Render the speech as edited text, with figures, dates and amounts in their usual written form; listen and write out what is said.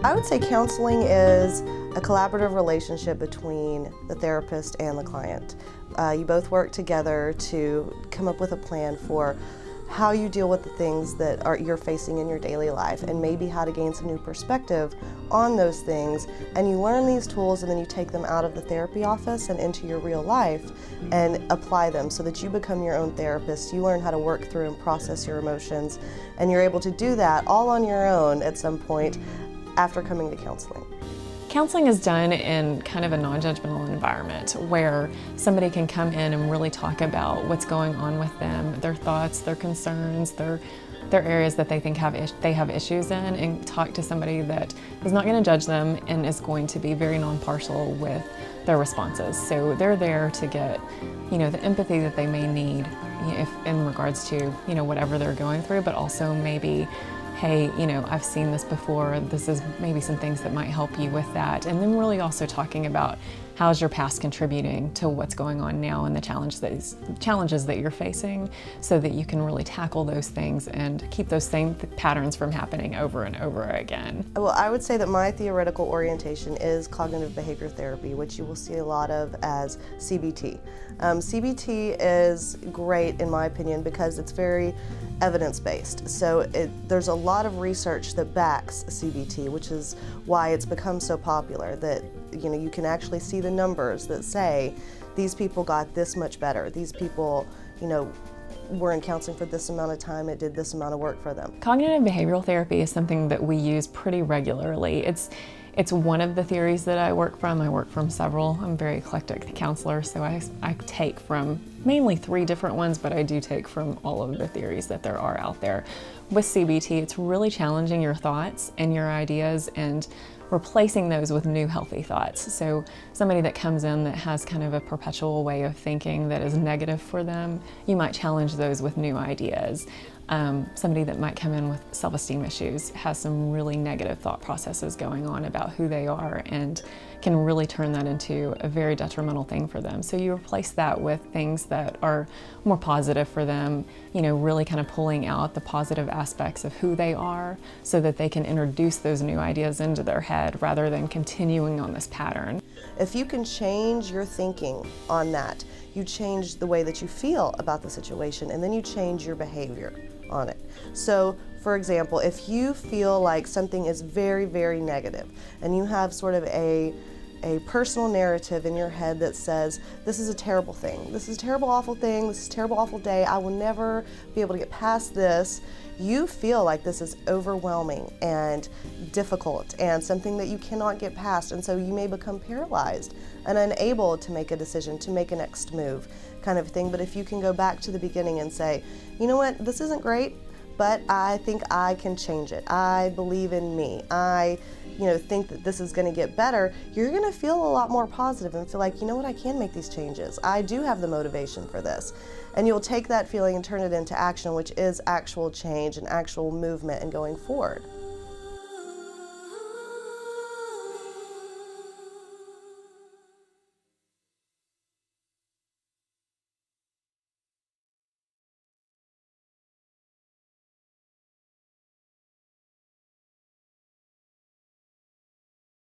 I would say counseling is a collaborative relationship between the therapist and the client. You both work together to come up with a plan for how you deal with the things that you're facing in your daily life, and maybe how to gain some new perspective on those things. And you learn these tools, and then you take them out of the therapy office and into your real life and apply them so that you become your own therapist. You learn how to work through and process your emotions, and you're able to do that all on your own at some point after coming to counseling. Counseling is done in kind of a non-judgmental environment where somebody can come in and really talk about what's going on with them, their thoughts, their concerns, their areas that they think they have issues in, and talk to somebody that is not going to judge them and is going to be very non-partial with their responses. So they're there to get, the empathy that they may need if in regards to, whatever they're going through, but also maybe, hey, I've seen this before, this is maybe some things that might help you with that. And then really also talking about how's your past contributing to what's going on now and the challenges that you're facing, so that you can really tackle those things and keep those same patterns from happening over and over again. Well, I would say that my theoretical orientation is cognitive behavior therapy, which you will see a lot of as CBT. CBT is great in my opinion because it's very evidence-based. So there's a lot of research that backs CBT, which is why it's become so popular, that you can actually see the numbers that say these people got this much better. These people, were in counseling for this amount of time, it did this amount of work for them. Cognitive behavioral therapy is something that we use pretty regularly. It's one of the theories that I work from. I work from several. I'm a very eclectic counselor, so I take from mainly 3 different ones, but I do take from all of the theories that there are out there. With CBT, it's really challenging your thoughts and your ideas and replacing those with new healthy thoughts. So somebody that comes in that has kind of a perpetual way of thinking that is negative for them, you might challenge those with new ideas. Somebody that might come in with self-esteem issues has some really negative thought processes going on about who they are and can really turn that into a very detrimental thing for them. So you replace that with things that are more positive for them, really kind of pulling out the positive aspects of who they are so that they can introduce those new ideas into their head rather than continuing on this pattern. If you can change your thinking on that, you change the way that you feel about the situation, and then you change your behavior on it. So, for example, if you feel like something is very, very negative, and you have sort of a personal narrative in your head that says, this is a terrible thing, this is a terrible, awful thing, this is a terrible, awful day, I will never be able to get past this, you feel like this is overwhelming and difficult and something that you cannot get past, and so you may become paralyzed and unable to make a decision, to make a next move kind of thing. But if you can go back to the beginning and say, you know what, this isn't great, but I think I can change it. I believe in me. I think that this is going to get better. You're going to feel a lot more positive and feel like, you know what, I can make these changes. I do have the motivation for this. And you'll take that feeling and turn it into action, which is actual change and actual movement and going forward.